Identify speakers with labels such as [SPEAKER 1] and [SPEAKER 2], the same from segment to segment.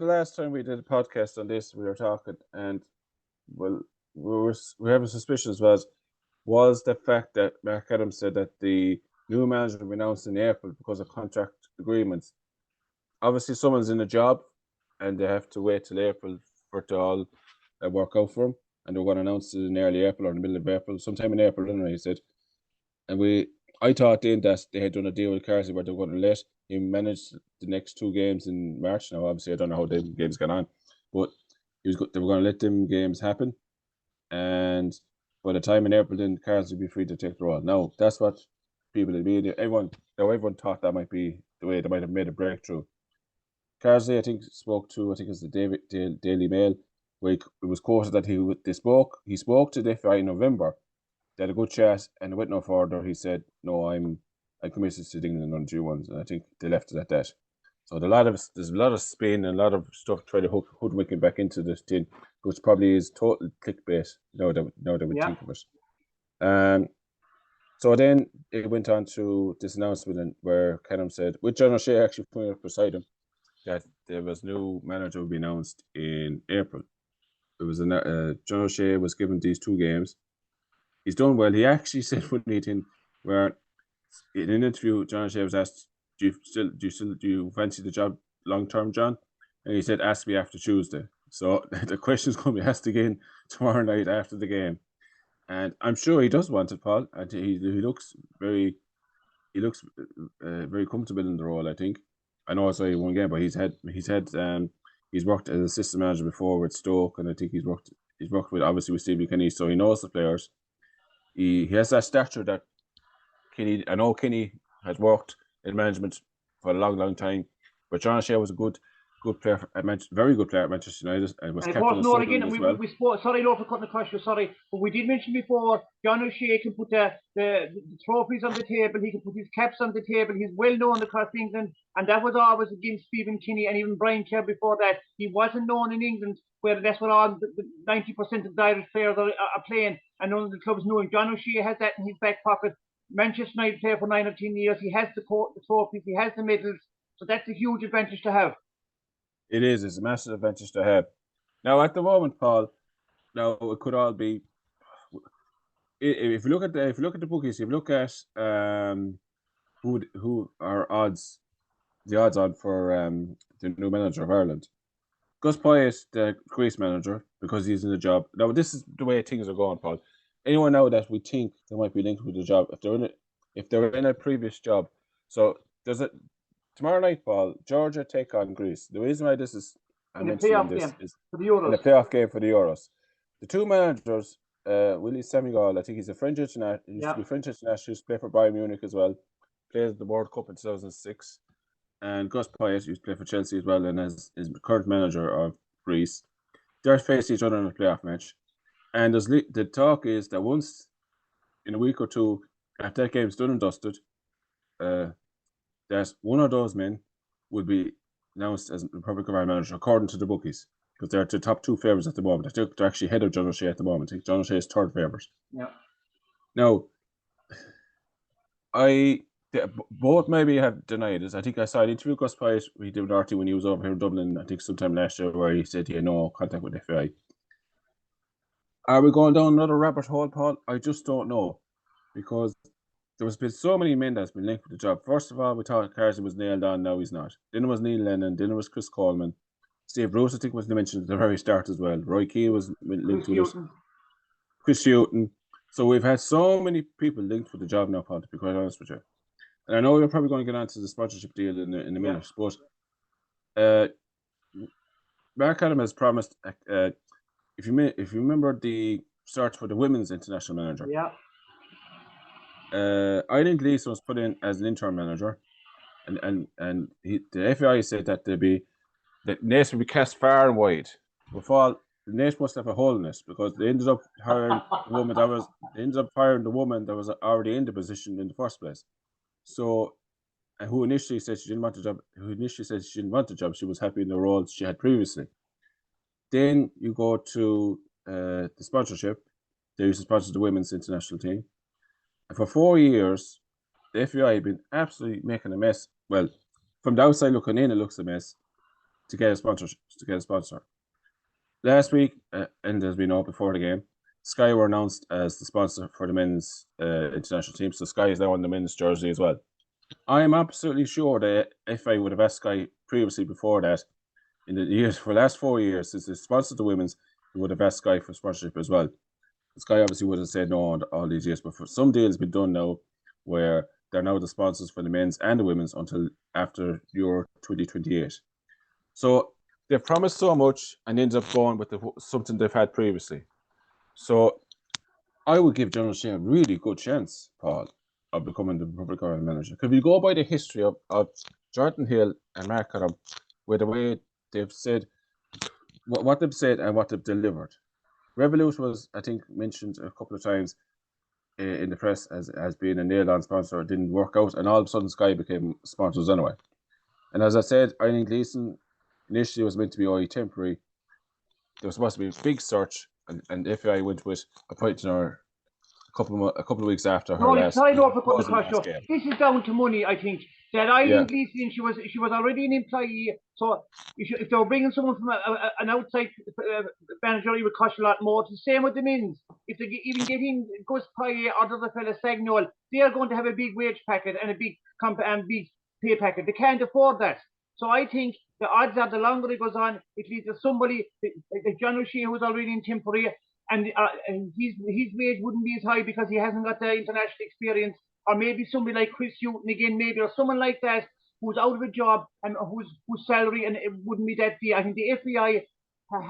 [SPEAKER 1] the last time we did a podcast on this, we were talking, and well, we have a suspicion as was the fact that Mark Adams said that the new manager will be announced in April because of contract agreements. Obviously, someone's in a job, and they have to wait till April for it to all work out for them, and they're going to announce it in early April or in the middle of April, sometime in April. Anyway, he said, and I thought then that they had done a deal with Carsey where they were going to let him manage the next two games in March. Now, obviously, I don't know how the games got on, but they were going to let them games happen. And by the time in April, then Carsey would be free to take the role. Now, that's what people in the media, everyone thought that might be the way they might have made a breakthrough. Carsey, I think, I think it's the Daily Mail, where it was quoted that he spoke to the FI in November. They had a good chat, and went no further. He said, "No, I'm committed to England on G1s," and I think they left it at that. So there's a lot of spin and a lot of stuff trying to hoodwink him back into this thing, which probably is total clickbait. Now that we think of it. So then it went on to this announcement where Callum said, with John O'Shea actually putting up beside him, that there was new manager would be announced in April. It was John O'Shea was given these two games. He's done well. He actually said one thing where in an interview, John O'Shea was asked, "Do you fancy the job long term, John?" And he said, "Ask me after Tuesday." So the question's going to be asked again tomorrow night after the game, and I'm sure he does want it, Paul. And he looks very very comfortable in the role. I think. I know it's only one game, but he's worked as a assistant manager before with Stoke, and I think he's worked with obviously with Stephen Kenny, so he knows the players. He has that stature that I know Kenny has worked in management for a long time, but John O'Shea was a good player very good player at Manchester United, and was captain of Sunderland as well.
[SPEAKER 2] We spoke, sorry, Lord, for cutting across you, sorry, but we did mention before, John O'Shea can put the trophies on the table, he can put his caps on the table, he's well known across England, and that was always against Stephen Kenny and even Brian Kerr before that. He wasn't known in England, where that's what all the 90% of the Irish players are playing, and none of the clubs know him. John O'Shea has that in his back pocket. Manchester United player for 9 or 10 years, he has the trophies, he has the medals, so that's a huge advantage to have.
[SPEAKER 1] It's a massive advantage to have. Now, at the moment, Paul, now it could all be. If you look at the bookies, if you look at who are the odds on for the new manager of Ireland, Gus Poyet, the Greece manager, because he's in the job. Now, this is the way things are going, Paul. Anyone now that we think they might be linked with the job, if they're in a previous job, so there's a. Tomorrow night, Paul, Georgia take on Greece. The reason why this is
[SPEAKER 2] in the playoff game for the
[SPEAKER 1] Euros. The two managers, Willie Semigal, I think he's a French international. He used to be French international. He used to play for Bayern Munich as well. Played the World Cup in 2006. And Gus Poyet used to play for Chelsea as well, and is current manager of Greece. They're facing each other in a playoff match. And the talk is that once in a week or two, after that game's done and dusted, that one of those men would be announced as Republic of Ireland manager, according to the bookies, because they're the top two favourites at the moment. They're actually ahead of John O'Shea at the moment. I think John O'Shea is third favourite.
[SPEAKER 2] Yeah.
[SPEAKER 1] Now, both maybe have denied it. I think I saw an interview with Gus Poyet he did with Artie when he was over here in Dublin, I think sometime last year, where he said he had no contact with the FAI. Are we going down another rabbit hole, Paul? I just don't know, because there's been so many men that's been linked with the job. First of all, we thought Carson was nailed on, now he's not. Then it was Neil Lennon, then it was Chris Coleman. Steve Bruce, I think, was mentioned at the very start as well. Roy Keane was linked with us. Chris Houghton. So we've had so many people linked with the job now, Paul, to be quite honest with you. And I know you're probably going to get onto the sponsorship deal in a minute, but Mark Adam has promised, if you remember the search for the women's international manager.
[SPEAKER 2] Yeah.
[SPEAKER 1] Eileen Gleeson was put in as an interim manager, and the FAI said that Naas would be cast far and wide. The Naas must have a hole in it, because they ended up hiring the woman that was already in the position in the first place. So, who initially said she didn't want the job, she was happy in the role she had previously. Then you go to the sponsorship. They used to sponsor the women's international team. And for 4 years, the FAI had been absolutely making a mess. Well, from the outside looking in, it looks a mess. to get a sponsor. Last week, and as we know before the game, Sky were announced as the sponsor for the men's international team. So Sky is now on the men's jersey as well. I am absolutely sure that FA would have asked Sky previously before that, in the last 4 years since they sponsored the women's, they would have asked Sky for sponsorship as well. Sky obviously would have said no all these years, but for some deals been done now where they're now the sponsors for the men's and the women's until after Euro 2028. So they've promised so much and ended up going with something they've had previously. So I would give John O'Shea a really good chance, Paul, of becoming the Republic of Ireland manager. Because we go by the history of Jordan Hill and Mark Cottam, with the way they've said what they've said and what they've delivered. Revolut was, I think, mentioned a couple of times in the press as being a nailed-on sponsor. It didn't work out, and all of a sudden Sky became sponsors anyway. And as I said, Eileen Gleeson initially was meant to be only temporary. There was supposed to be a big search, and FAI went with appointing her a couple of weeks after her last.
[SPEAKER 2] Sorry, no, for putting the question. This is down to money, I think. That Eileen Gleeson, she was already an employee, so if they were bringing someone from an outside manager, it would cost a lot more. It's the same with the men's. If they even get in Gus Poyet or the other fella Sagnol, they are going to have a big wage packet and a big pay packet. They can't afford that. So I think the odds are the longer it goes on, it leads to somebody like John O'Shea, who's already in temporary, and his wage wouldn't be as high because he hasn't got the international experience. Or maybe somebody like Chris Houghton again, maybe, or someone like that who's out of a job and whose salary and it wouldn't be that big. I think the FAI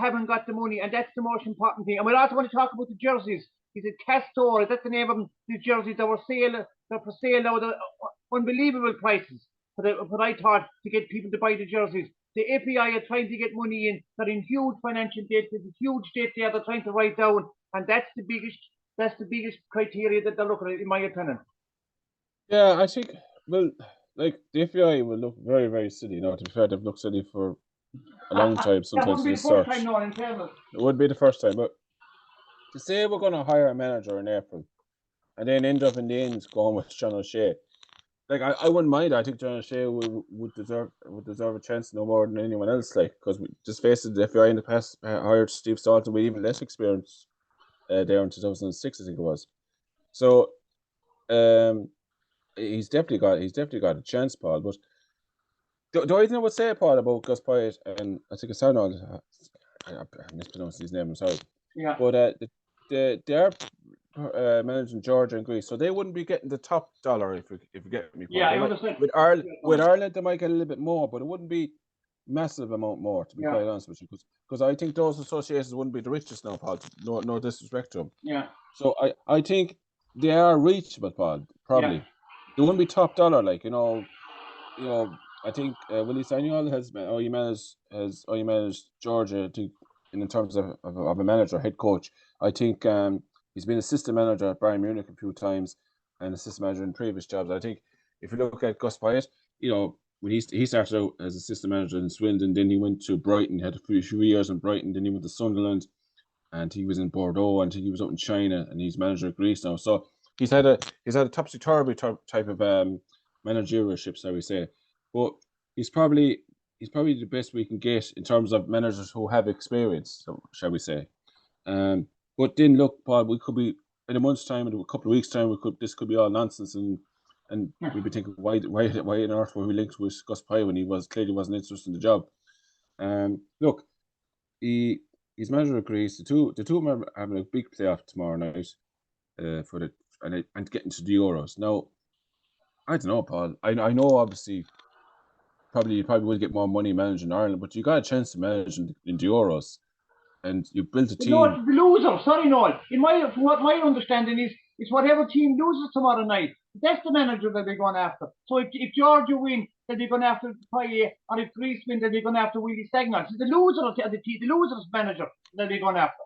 [SPEAKER 2] haven't got the money, and that's the most important thing. And we also want to talk about the jerseys. Is it Castor? Is that the name of them? The jerseys that were they're for sale now, the unbelievable prices. What I thought to get people to buy the jerseys. The FAI are trying to get money in. They're in huge financial debt. There's a huge debt there they're trying to write down, and that's the biggest criteria that they're looking at, in my opinion.
[SPEAKER 1] Yeah, I think, well, like, the FAI will look very, very silly. You know, to be fair, they've looked silly for a long time. Sometimes in search. It would be the first time, but to say we're going to hire a manager in April and then end up in the end going with John O'Shea, like, I wouldn't mind. I think John O'Shea would deserve a chance no more than anyone else. Like, because we just faced the FAI in the past hired Steve Staunton with even less experience there in 2006, I think it was. So, he's definitely got a chance, Paul. But the only thing I would say, Paul, about Gus Poyet, and I think I mispronounced his name, I'm sorry.
[SPEAKER 2] Yeah.
[SPEAKER 1] But they are managing Georgia and Greece, so they wouldn't be getting the top dollar if you get me, Paul.
[SPEAKER 2] Yeah, I understand.
[SPEAKER 1] With Ireland, they might get a little bit more, but it wouldn't be massive amount more, to be quite honest with you, because I think those associations wouldn't be the richest now, Paul. No disrespect to them.
[SPEAKER 2] Yeah.
[SPEAKER 1] So I think they are reachable, Paul. Probably. Yeah. They wouldn't be top dollar, like, you know. I think Willie Sagnol he managed Georgia, I think, in terms of a manager, head coach. I think he's been assistant manager at Bayern Munich a few times and assistant manager in previous jobs. I think if you look at Gus Poyet, you know, when he started out as assistant manager in Swindon, then he went to Brighton, had a few years in Brighton, then he went to Sunderland, and he was in Bordeaux, and he was out in China, and he's manager of Greece now. So he's had a topsy-turvy type of managerialship, shall we say. But he's probably the best we can get in terms of managers who have experience, so, shall we say. But then look, Paul, we could be in a month's time, in a couple of weeks' time, this could be all nonsense, and we'd be thinking, why on earth were we linked with Gus Poyet when he clearly wasn't interested in the job? Look, he's manager of Greece. The two of them are having a big playoff tomorrow night and getting to the Euros. Now, I don't know, Paul. I know, obviously, you probably will get more money managing Ireland, but you got a chance to manage in the Euros, and you built a team.
[SPEAKER 2] No, the loser. Sorry, Noel. What my understanding is whatever team loses tomorrow night, that's the manager that they're going after. So if Georgia win, then they're going after Poyet, or if Greece win, then they're going after Willie Sagnol. So the loser of the team, the loser's manager that they're going after.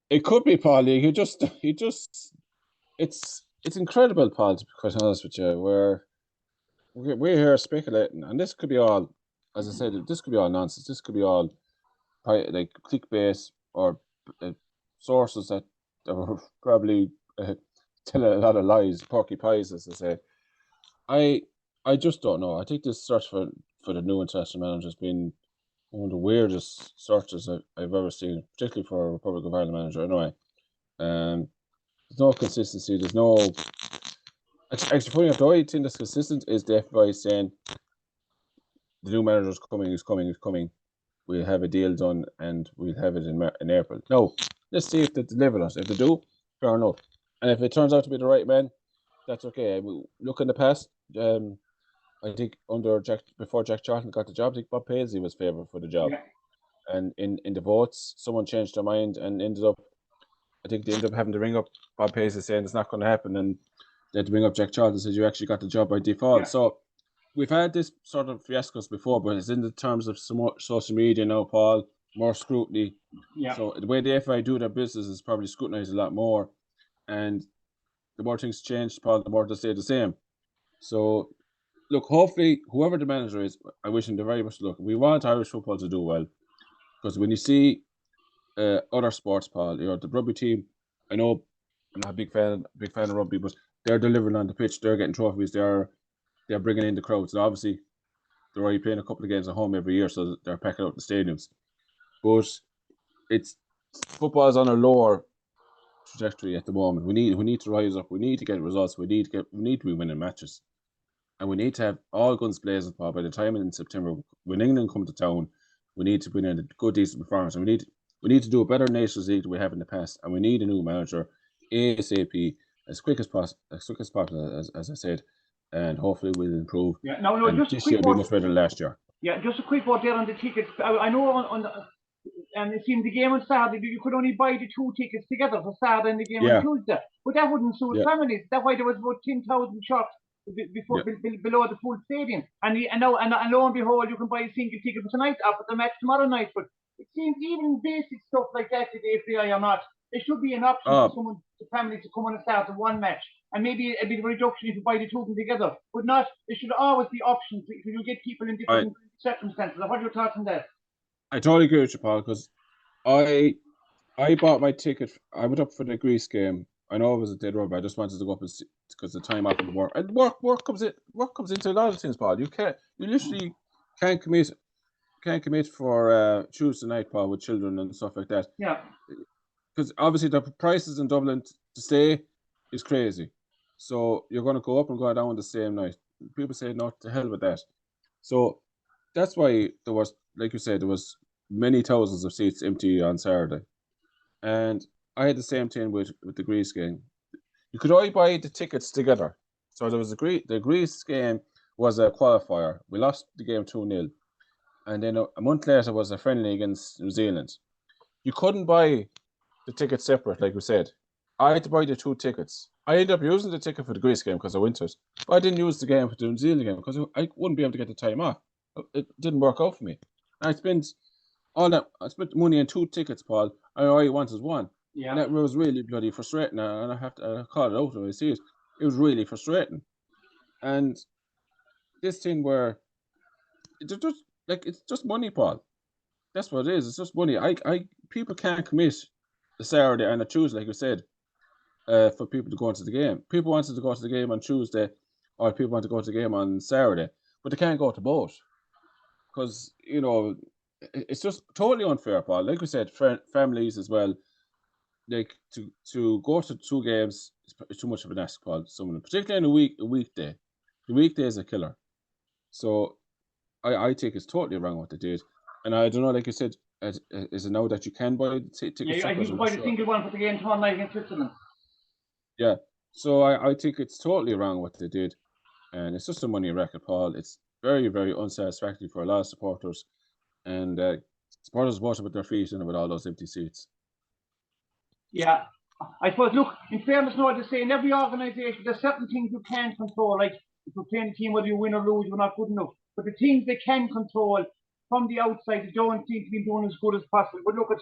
[SPEAKER 1] It could be, Paul. It's incredible, Paul, to be quite honest with you. We're here speculating, and this could be all, as I said, this could be all nonsense. This could be all like clickbait or sources that are probably telling a lot of lies, porky pies, as they say. I just don't know. I think this search for the new international manager has been one of the weirdest searches I've ever seen, particularly for a Republic of Ireland manager. Anyway, there's no consistency. There's no. Actually, funny enough, the only thing that's consistent is the FBI saying the new manager is coming. We'll have a deal done and we'll have it in April. No, let's see if they deliver us. If they do, fair enough. And if it turns out to be the right man, that's okay. Look in the past. I think before Jack Charlton got the job, I think Bob Paisley was favoured for the job.
[SPEAKER 2] Yeah.
[SPEAKER 1] And in the votes, someone changed their mind and I think they ended up having to ring up Bob Paisley saying it's not going to happen, and they had to ring up Jack Charlton and said you actually got the job by default.
[SPEAKER 2] Yeah.
[SPEAKER 1] So we've had this sort of fiascos before, but it's in the terms of some more social media now, Paul, more scrutiny.
[SPEAKER 2] Yeah.
[SPEAKER 1] So the way the FI do their business is probably scrutinised a lot more, and the more things change, Paul, the more they stay the same. So look, hopefully, whoever the manager is, I wish him the very best luck. We want Irish football to do well, because when you see other sports, Paul, the rugby team, I know I'm not a big fan of rugby, but they're delivering on the pitch. They're getting trophies. They're bringing in the crowds. And obviously, they're already playing a couple of games at home every year, so they're packing out the stadiums. But football's on a lower trajectory at the moment. We need to rise up. We need to get results. We need to be winning matches. And we need to have all guns blazing, Paul, by the time in September, when England come to town, we need to bring in a good, decent performance. And we need to do a better Nations League than we have in the past. And we need a new manager ASAP, as quick as possible, as I said. And hopefully we'll improve.
[SPEAKER 2] Yeah, no,
[SPEAKER 1] and
[SPEAKER 2] just
[SPEAKER 1] this year will be much better than last year.
[SPEAKER 2] Yeah, just a quick word there on the tickets. I know and it seemed the game on Saturday, you could only buy the two tickets together for Saturday and the game on Tuesday. But that wouldn't suit families. That's why there was about 10,000 shops below the full stadium. And lo and behold, you can buy a single ticket for tonight after the match tomorrow night. But it seems even basic stuff like that to the FBI are not. There should be an option for the family to come on and start one match. And maybe a bit of a reduction if you buy the two of them together. But not, there should always be options because you get people in different circumstances. What are your thoughts on that?
[SPEAKER 1] I totally agree with you, Paul, because I bought my ticket. I went up for the Greece game. I know it was a dead rubber. I just wanted to go up and see, because the time off of work. And work comes into a lot of things, Paul. You literally can't commit for Tuesday night, Paul, with children and stuff like that.
[SPEAKER 2] Yeah.
[SPEAKER 1] Because obviously the prices in Dublin to stay is crazy. So you're going to go up and go down the same night. People say no, to hell with that. So that's why there was, like you said, there was many thousands of seats empty on Saturday. And I had the same thing with the Greece game. You could only buy the tickets together. So there was the Greece game was a qualifier. We lost the game 2-0. And then a month later was a friendly against New Zealand. You couldn't buy the tickets separate, like we said. I had to buy the two tickets. I ended up using the ticket for the Greece game because I went to it. But I didn't use the game for the New Zealand game because I wouldn't be able to get the time off. It didn't work out for me. I spent money on two tickets, Paul. I all I wanted one.
[SPEAKER 2] Yeah.
[SPEAKER 1] And that was really bloody frustrating. And I have to call it out when I see it. It was really frustrating. And this thing where it's just money, Paul. That's what it is. It's just money. People can't commit the Saturday and a Tuesday, like you said, for people to go into the game. People wanted to go to the game on Tuesday, or people want to go to the game on Saturday, but they can't go to both because it's just totally unfair, Paul. Like we said, families as well. Like to go to two games is too much of an ask, Paul. Someone, particularly in a weekday. The weekday is a killer. So I think it's totally wrong what they did. And I don't know, like you said, is it now that you can buy the tickets?
[SPEAKER 2] Yeah, you can buy the single one for the game tomorrow night against Switzerland.
[SPEAKER 1] Yeah, so I think it's totally wrong what they did. And it's just a money racket, Paul. It's very, very unsatisfactory for a lot of supporters. And supporters voted with their feet and with all those empty seats.
[SPEAKER 2] Yeah. I suppose, look, in fairness, no, I just say in every organisation, there's certain things you can't control. Like, if you're playing a team, whether you win or lose, you're not good enough. But the things they can control from the outside, they don't seem to be doing as good as possible. But look at,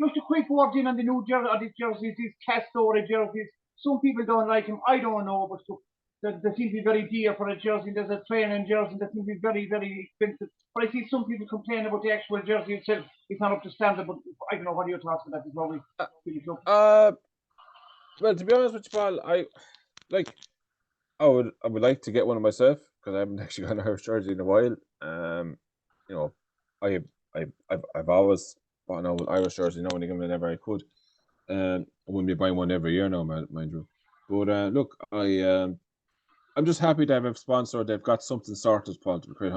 [SPEAKER 2] just a quick word in on the new jerseys, these Castore jerseys. Some people don't like them. I don't know, but look, they seem to be very dear for a jersey. There's a training jersey that seems to be very, very expensive. But I see some people complain about the actual jersey itself. It's not up to standard, but I don't know what are your thoughts on that as well.
[SPEAKER 1] Well, to be honest with you, Paul, I would like to get one of myself because I haven't actually got an Irish jersey in a while. I I've always bought an old Irish jersey, whenever I could. I wouldn't be buying one every year now, mind you. But look, I'm just happy to have a sponsor. They've got something sorted, Paul, to be quite